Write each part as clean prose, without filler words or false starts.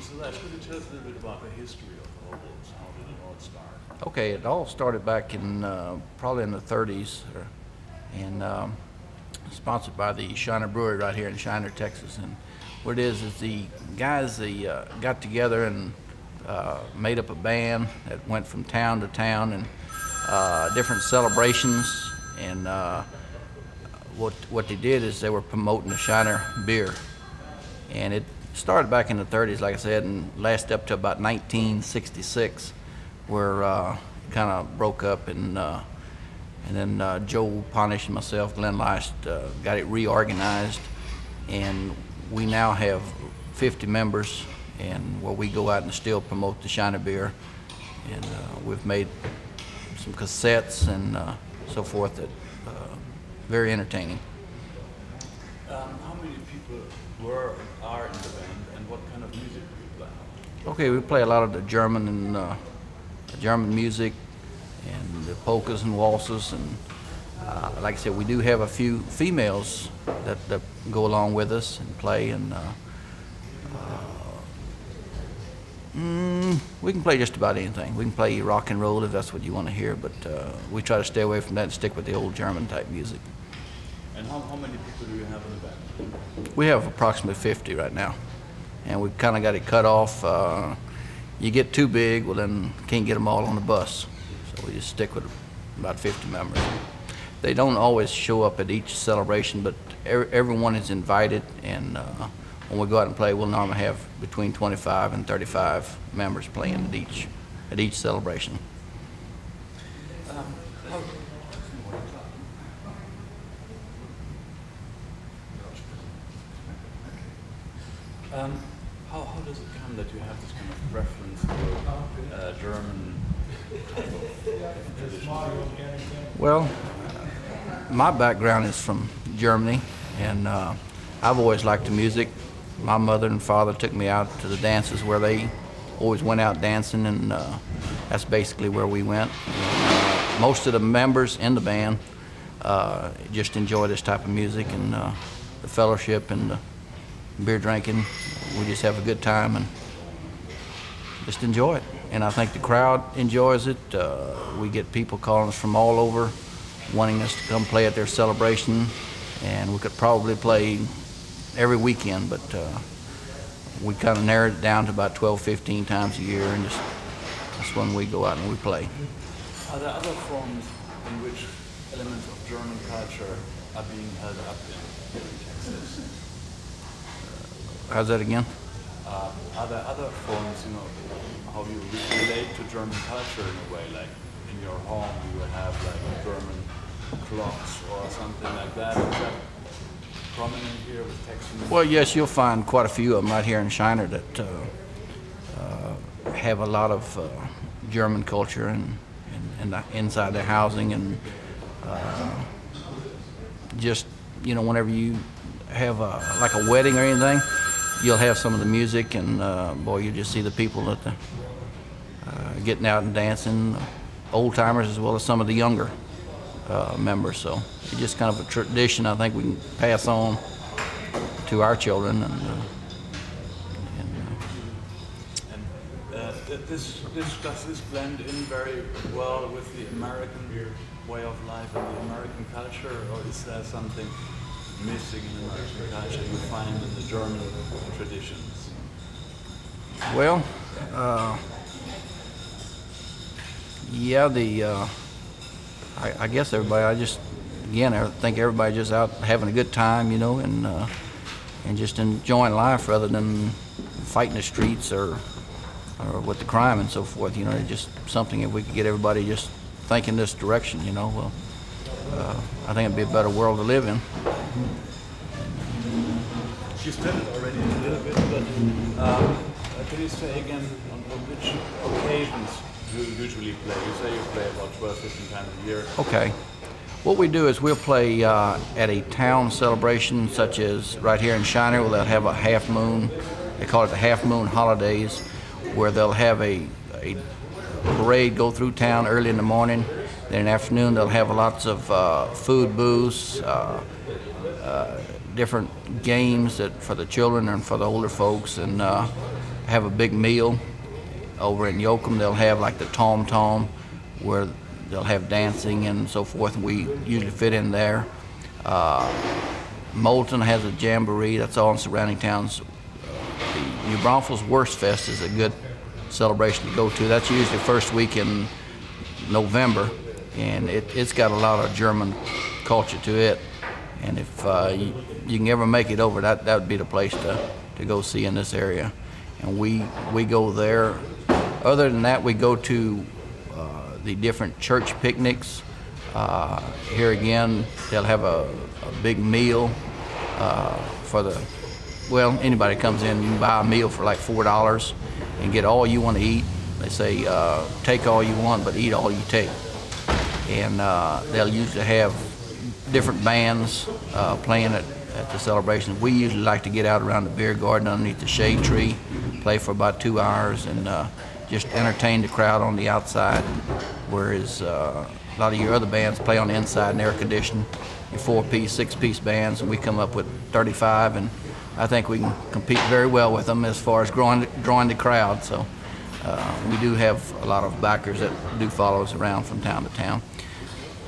Mr. Leist, could you tell us a little bit about the history of Hobos? How did it all start? Okay, it all started back in probably in the 30s, and sponsored by the Shiner Brewery right here in Shiner, Texas. And what it is the guys got together and made up a band that went from town to town and different celebrations. And what they did is they were promoting the Shiner beer, and it started back in the 30s, like I said, and lasted up to about 1966, where it kind of broke up, and then Joe Ponish and myself, Glenn Leist, got it reorganized, and we now have 50 members, and where we go out and still promote the Shiner beer, and we've made some cassettes and so forth that very entertaining. How many people are in the band, and what kind of music do you play? Okay, we play a lot of the German and German music, and the polkas and waltzes, and like I said, we do have a few females that go along with us and play, and we can play just about anything. We can play rock and roll if that's what you want to hear, but we try to stay away from that and stick with the old German type music. And how many people do you have in the band? We have approximately 50 right now, and we've kind of got it cut off. You get too big, well then can't get them all on the bus, so we just stick with about 50 members. They don't always show up at each celebration, but everyone is invited, and when we go out and play, we'll normally have between 25 and 35 members playing at each celebration. How does it come that you have this kind of preference for German type of tradition? Well, my background is from Germany, and I've always liked the music. My mother and father took me out to the dances where they always went out dancing, and that's basically where we went. Most of the members in the band just enjoy this type of music, and the fellowship and the beer drinking. We just have a good time and just enjoy it. And I think the crowd enjoys it. We get people calling us from all over, wanting us to come play at their celebration, and we could probably play every weekend, but we kind of narrowed it down to about 12, 15 times a year, and just that's when we go out and we play. Are there other forms in which elements of German culture are being held up in Texas? How's that again? Are there other forms, how you relate to German culture in a way, like in your home you would have like German clocks or something like that? Is that prominent here with Texans? Well, yes, you'll find quite a few of them right here in Shiner that have a lot of German culture and inside their housing, and just whenever you have like a wedding or anything, you'll have some of the music, and boy, you just see the people that getting out and dancing, old timers as well as some of the younger members. So it's just kind of a tradition I think we can pass on to our children, and does this blend in very well with the American way of life and the American culture, or is there something missing in American culture you find in the German traditions? well, yeah, I guess everybody. I think everybody just out having a good time, and just enjoying life rather than fighting the streets or with the crime and so forth. It's just something, if we could get everybody just thinking this direction, well, I think it'd be a better world to live in. You said it already a little bit, but can you say again on which occasions you usually play? You say you play about 12, 15 times a year. Okay. What we do is we'll play at a town celebration, such as right here in Shiner, where they'll have a half moon. They call it the Half Moon Holidays, where they'll have a parade go through town early in the morning. Then in the afternoon they'll have lots of food, booze, different games that for the children and for the older folks, and have a big meal. Over in Yoakum, they'll have like the Tom Tom, where they'll have dancing and so forth, and we usually fit in there. Moulton has a jamboree. That's all in surrounding towns. The New Braunfels Wurst Fest is a good celebration to go to. That's usually the first week in November, and it's got a lot of German culture to it. And if you can ever make it over, that would be the place to go see in this area. And we go there. Other than that, we go to the different church picnics. Here again, they'll have a big meal for anybody comes in, you can buy a meal for like $4 and get all you want to eat. They say take all you want, but eat all you take. And they'll usually have different bands playing at the celebration. We usually like to get out around the beer garden underneath the shade tree, play for about 2 hours, and just entertain the crowd on the outside, whereas a lot of your other bands play on the inside and air conditioned, your 4-piece, 6-piece bands, and we come up with 35, and I think we can compete very well with them as far as drawing the crowd. So we do have a lot of backers that do follow us around from town to town.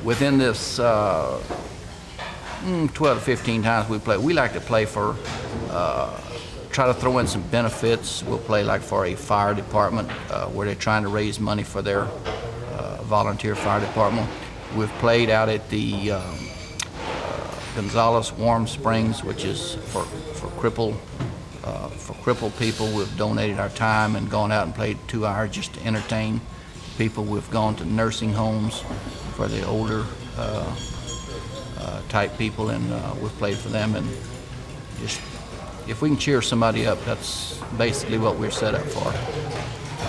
Within this 12 to 15 times we play, we like to play for, try to throw in some benefits. We'll play like for a fire department where they're trying to raise money for their volunteer fire department. We've played out at the Gonzales Warm Springs, which is for crippled people. We've donated our time and gone out and played 2 hours just to entertain people. We've gone to nursing homes for the older type people, and we've played for them. And just if we can cheer somebody up, that's basically what we're set up for.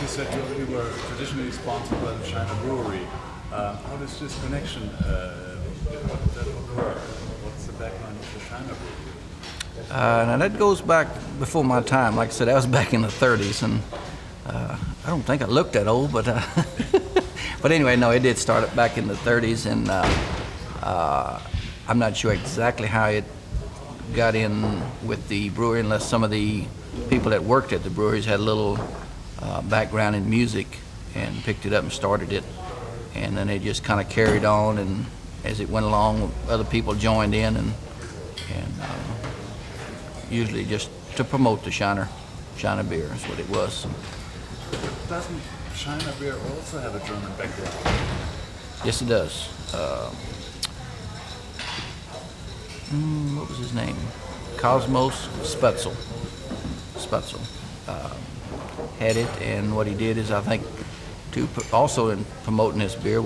You said you were traditionally sponsored by the Shiner Brewery. How does this connection occur? What's the background of the Shiner Brewery? Now that goes back before my time. Like I said, that was back in the 30s, and I don't think I looked that old, but but anyway, no, it did start back in the 30s, and I'm not sure exactly how it got in with the brewery, unless some of the people that worked at the breweries had a little background in music and picked it up and started it, and then it just kind of carried on, and as it went along, other people joined in, and usually just to promote the Shiner beer is what it was. Doesn't Shiner beer also have a German background? Yes, it does. What was his name? Cosmos Spetzel had it, and what he did is, I think, also in promoting his beer,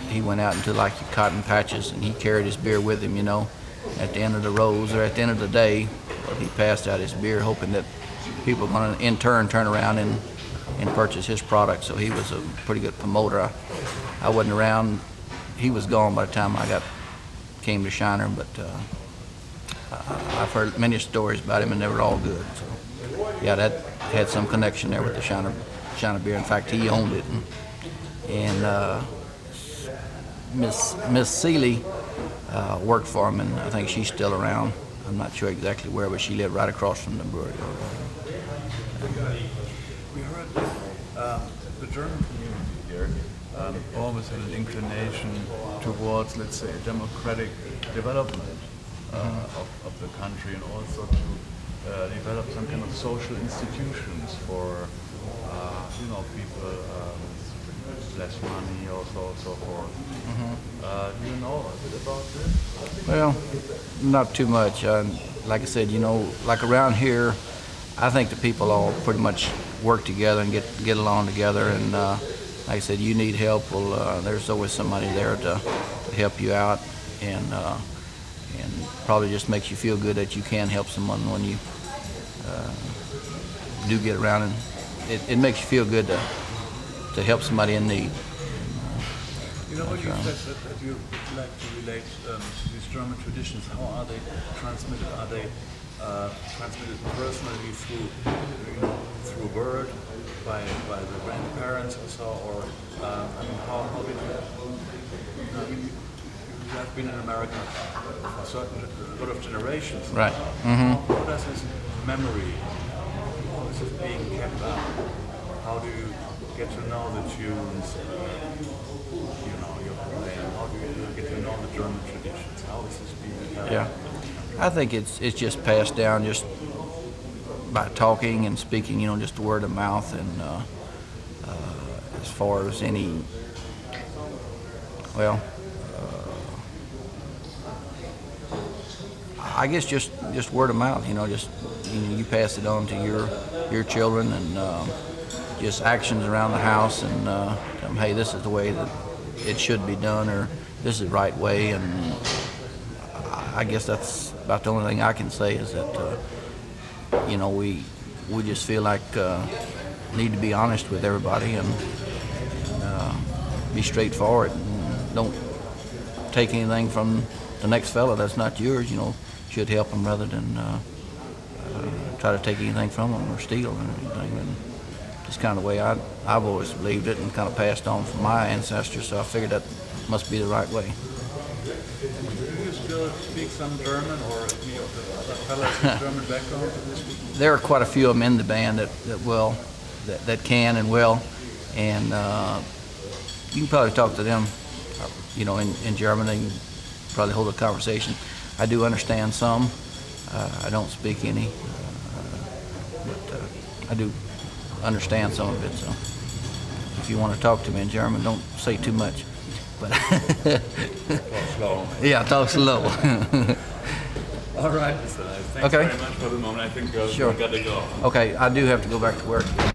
he went out into like your cotton patches, and he carried his beer with him, at the end of the rows or at the end of the day. He passed out his beer, hoping that people were going to in turn turn around and purchase his product. So he was a pretty good promoter. I wasn't around. He was gone by the time I came to Shiner, but I've heard many stories about him, and they were all good. So yeah, that had some connection there with the Shiner beer. In fact, he owned it, and Miss Seeley worked for him, and I think she's still around. I'm not sure exactly where, but she lived right across from the brewery. We heard the German community here always had an inclination towards, let's say, a democratic development of the country, and also to develop some kind of social institutions for people with less money, also so forth. Do you know a bit about this? Well, not too much. Like I said, like around here, I think the people all pretty much work together and get along together. And like I said, you need help, well, there's always somebody there to help you out, and probably just makes you feel good that you can help someone when you do get around, and it makes you feel good to help somebody in need. What you said that you like to relate these German traditions, how are they transmitted? Are they transmitted personally through word by the grandparents or so, or how did you you have been in America for a lot of generations. Right. How does this memory, how is it being kept up? How do you get to know the tunes, you're playing? How do you get to know the German traditions? How is this being carried? Yeah. I think it's just passed down just by talking and speaking, just word of mouth, and as far as any, well, I guess just word of mouth, just you pass it on to your children, and just actions around the house, and tell them, hey, this is the way that it should be done, or this is the right way. And I guess that's about the only thing I can say is that we just feel like need to be honest with everybody, and be straightforward, and don't take anything from the next fella that's not yours. Should help them rather than try to take anything from them or steal or anything. And just kind of the way I've always believed it, and kind of passed on from my ancestors. So I figured that must be the right way. Do you still speak some German, or any of the other fellas with German background? There are quite a few of them in the band that can and will, and you can probably talk to them, in German. They can probably hold a conversation. I do understand some. I don't speak any, but I do understand some of it. So if you want to talk to me in German, don't say too much. But Talk slow. Yeah, talk slow. All right. Thanks Okay. very much for the moment. I think we've Sure. got to go. Okay, I do have to go back to work.